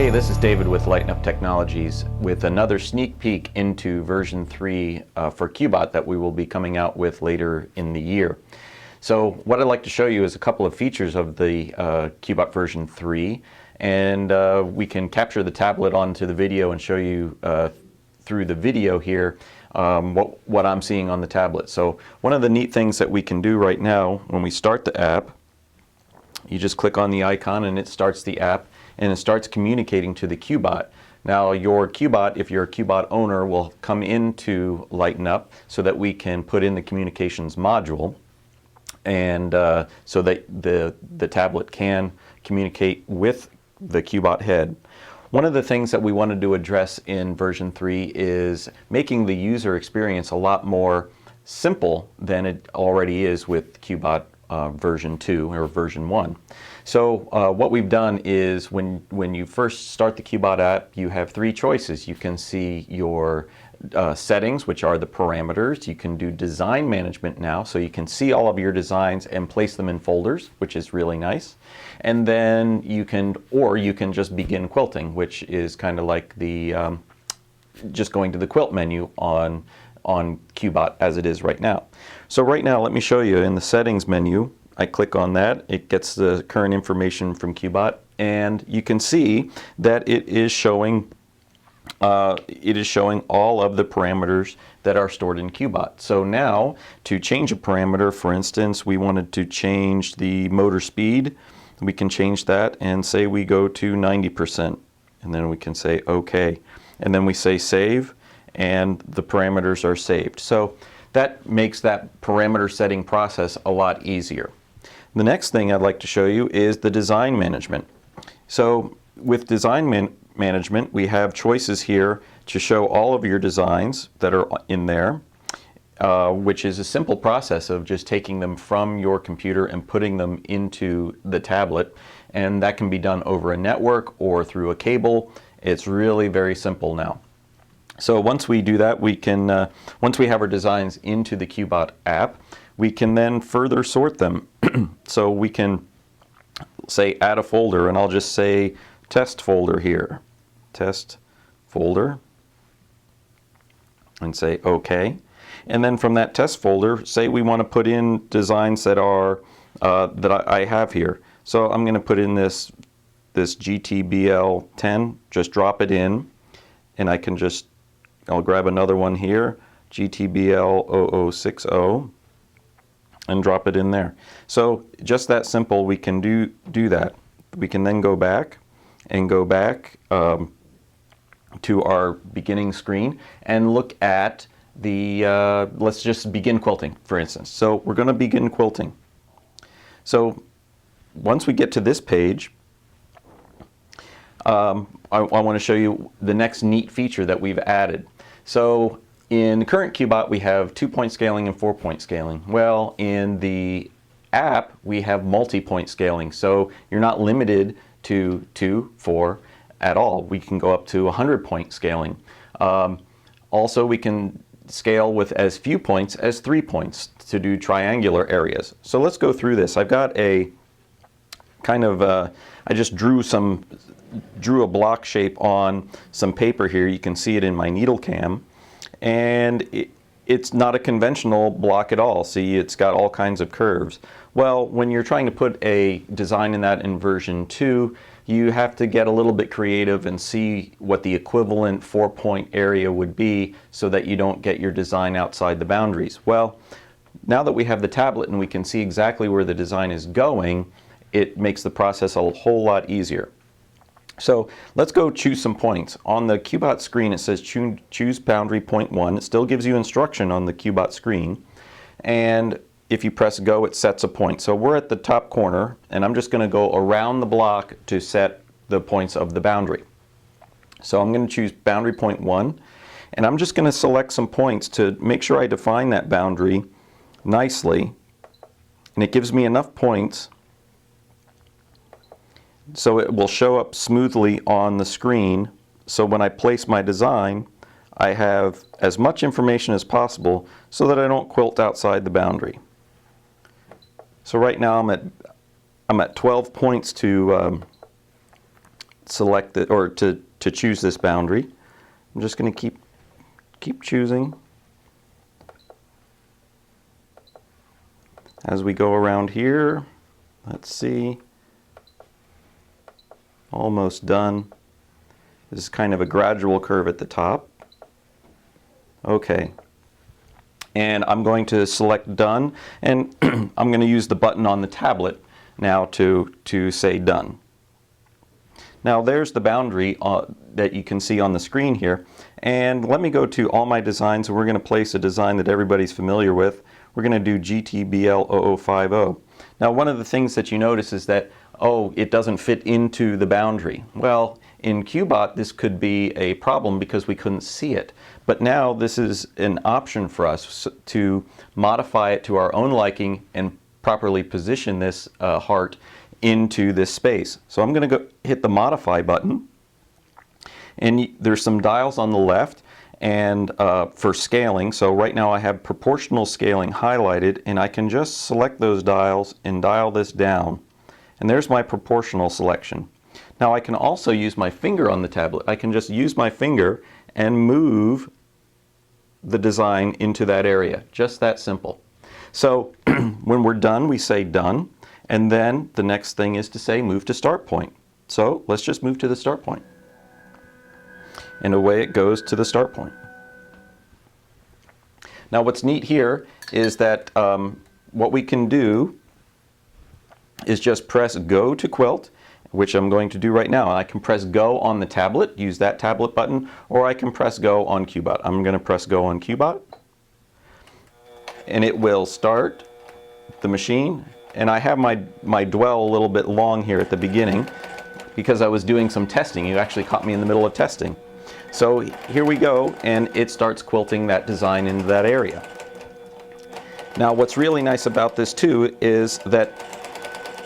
Hey, this is David with Lighten Up Technologies with another sneak peek into version 3 for QBOT that we will be coming out with later in the year. So what I'd like to show you is a couple of features of the QBOT version 3, and we can capture the tablet onto the video and show you through the video here what I'm seeing on the tablet. So one of the neat things that we can do right now when we start the app, you just click on the icon and it starts the app and it starts communicating to the QBOT. Now your QBOT, if you're a QBOT owner, will come into Lighten Up so that we can put in the communications module, and so that the tablet can communicate with the QBOT head. One of the things that we wanted to address in version 3 is making the user experience a lot more simple than it already is with QBOT version 2 or version 1. So what we've done is when you first start the QBOT app, you have three choices. You can see your settings, which are the parameters. You can do design management now, so you can see all of your designs and place them in folders, which is really nice. And then you can just begin quilting, which is kind of like the just going to the quilt menu on QBOT as it is right now. So right now, let me show you in the settings menu. I click on that, it gets the current information from QBOT, and you can see that it is showing all of the parameters that are stored in QBOT. So now, to change a parameter, for instance, we wanted to change the motor speed, we can change that and say we go to 90%, and then we can say OK, and then we say save, and the parameters are saved. So that makes that parameter setting process a lot easier. The next thing I'd like to show you is the design management. So with design management, we have choices here to show all of your designs that are in there, which is a simple process of just taking them from your computer and putting them into the tablet, and that can be done over a network or through a cable. It's really very simple now. So once we do that, we can once we have our designs into the QBOT app, we can then further sort them. So we can say add a folder, and I'll just say test folder here, test folder, and say OK. And then from that test folder, say we want to put in designs that are that I have here. So I'm going to put in this GTBL 10, just drop it in, and I'll grab another one here, GTBL 0060, and drop it in there. So just that simple, we can do that. We can then go back to our beginning screen and look at the, let's just begin quilting, for instance. So we're going to begin quilting. So once we get to this page, I want to show you the next neat feature that we've added. So in the current QBOT, we have 2-point scaling and 4-point scaling. Well, in the app, we have multi-point scaling, so you're not limited to 2, 4 at all. We can go up to 100-point scaling. Also, we can scale with as few points as 3 points to do triangular areas. So let's go through this. I've got a kind of, I just drew a block shape on some paper here. You can see it in my needle cam, and it's not a conventional block at all. See, it's got all kinds of curves. Well, when you're trying to put a design in that in version 2, you have to get a little bit creative and see what the equivalent 4-point area would be so that you don't get your design outside the boundaries. Well, now that we have the tablet and we can see exactly where the design is going, it makes the process a whole lot easier. So let's go choose some points. On the QBOT screen, it says choose boundary point 1. It still gives you instruction on the QBOT screen, and if you press go, it sets a point. So we're at the top corner, and I'm just going to go around the block to set the points of the boundary. So I'm going to choose boundary point 1, and I'm just going to select some points to make sure I define that boundary nicely, and it gives me enough points so it will show up smoothly on the screen. So when I place my design, I have as much information as possible so that I don't quilt outside the boundary. So right now I'm at 12 points to select it, or to choose this boundary. I'm just going to keep choosing as we go around here. Let's see. Almost done. This is kind of a gradual curve at the top. Okay. And I'm going to select done, and I'm going to use the button on the tablet now to say done. Now there's the boundary that you can see on the screen here, and let me go to all my designs, and we're going to place a design that everybody's familiar with. We're going to do GTBL0050. Now one of the things that you notice is that, oh, it doesn't fit into the boundary. Well, in QBOT this could be a problem because we couldn't see it. But now this is an option for us to modify it to our own liking and properly position this heart into this space. So I'm going to go hit the modify button, and there's some dials on the left and for scaling. So right now I have proportional scaling highlighted, and I can just select those dials and dial this down, and there's my proportional selection. Now I can also use my finger on the tablet. I can just use my finger and move the design into that area. Just that simple. So when we're done, we say done, and then the next thing is to say move to start point. So let's just move to the start point. And away it goes to the start point. Now what's neat here is that what we can do is just press go to quilt, which I'm going to do right now. I can press go on the tablet, use that tablet button, or I can press go on QBOT. I'm going to press go on QBOT, and it will start the machine. And I have my dwell a little bit long here at the beginning because I was doing some testing. You actually caught me in the middle of testing. So here we go, and it starts quilting that design into that area. Now what's really nice about this too is that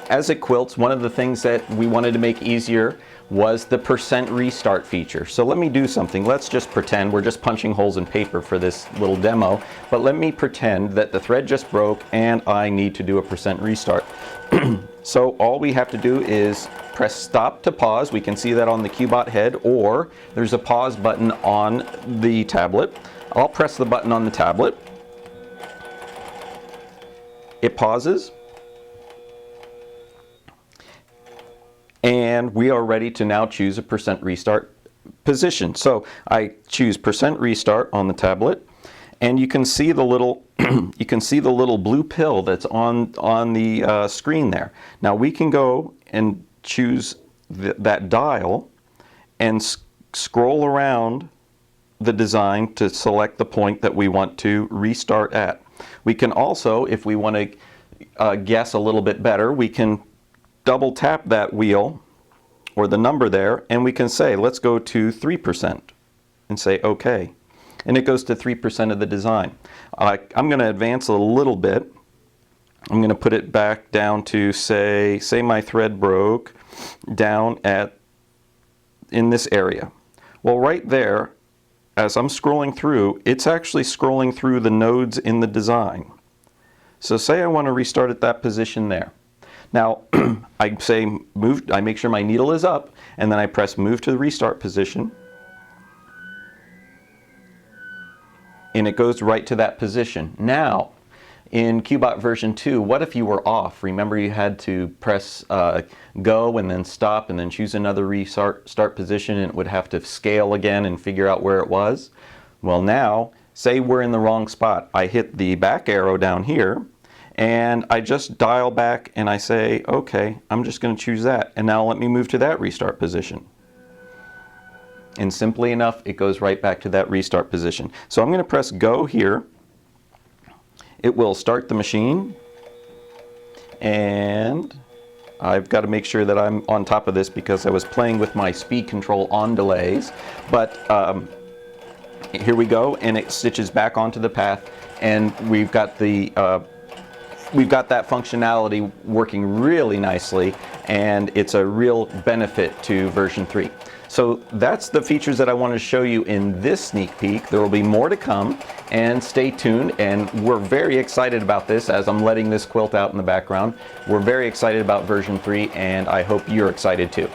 as it quilts, one of the things that we wanted to make easier was the % restart feature. So let me do something. Let's just pretend we're just punching holes in paper for this little demo, but let me pretend that the thread just broke and I need to do a % restart. So all we have to do is press stop to pause. We can see that on the QBOT head, or there's a pause button on the tablet. I'll press the button on the tablet. It pauses. And we are ready to now choose a % restart position. So I choose % restart on the tablet, and you can see the little you can see the little blue pill that's on the screen there. Now we can go and choose that dial and scroll around the design to select the point that we want to restart at. We can also, if we want to guess a little bit better, we can double tap that wheel or the number there, and we can say let's go to 3% and say OK, and it goes to 3% of the design. I'm going to advance a little bit. I'm going to put it back down to say my thread broke down in this area. Well, right there, as I'm scrolling through, it's actually scrolling through the nodes in the design. So say I want to restart at that position there. Now I say move, I make sure my needle is up, and then I press move to the restart position, and it goes right to that position. Now in QBOT version 2, what if you were off? Remember, you had to press go and then stop and then choose another restart position, and it would have to scale again and figure out where it was. Well, now say we're in the wrong spot. I hit the back arrow down here, and I just dial back and I say, okay, I'm just going to choose that. And now let me move to that restart position. And simply enough, it goes right back to that restart position. So I'm going to press go here. It will start the machine. And I've got to make sure that I'm on top of this because I was playing with my speed control on delays. But here we go, and it stitches back onto the path, and we've got that functionality working really nicely, and it's a real benefit to version 3. So that's the features that I want to show you in this sneak peek. There will be more to come, and stay tuned, and we're very excited about this as I'm letting this quilt out in the background. We're very excited about version 3, and I hope you're excited too.